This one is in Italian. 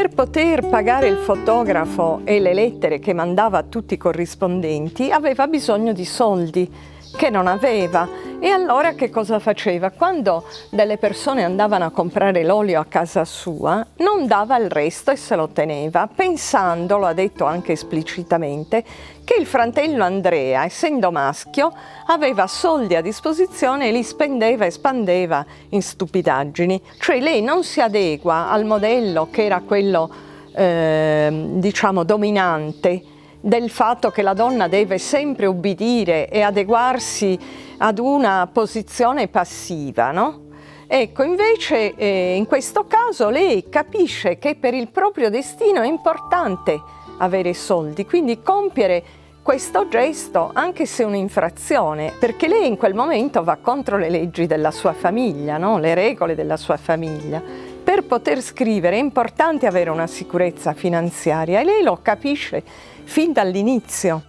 Per poter pagare il fotografo e le lettere che mandava a tutti i corrispondenti aveva bisogno di soldi che non aveva, e allora che cosa faceva? Quando delle persone andavano a comprare l'olio a casa sua, non dava il resto e se lo teneva, pensando, lo ha detto anche esplicitamente, che il fratello Andrea, essendo maschio, aveva soldi a disposizione e li spendeva e spandeva in stupidaggini. Cioè lei non si adegua al modello che era quello, diciamo, dominante, del fatto che la donna deve sempre ubbidire e adeguarsi ad una posizione passiva, no? Ecco, invece in questo caso lei capisce che per il proprio destino è importante avere soldi, quindi compiere questo gesto, anche se è un'infrazione, perché lei in quel momento va contro le leggi della sua famiglia, no? Le regole della sua famiglia. Per poter scrivere è importante avere una sicurezza finanziaria e lei lo capisce fin dall'inizio.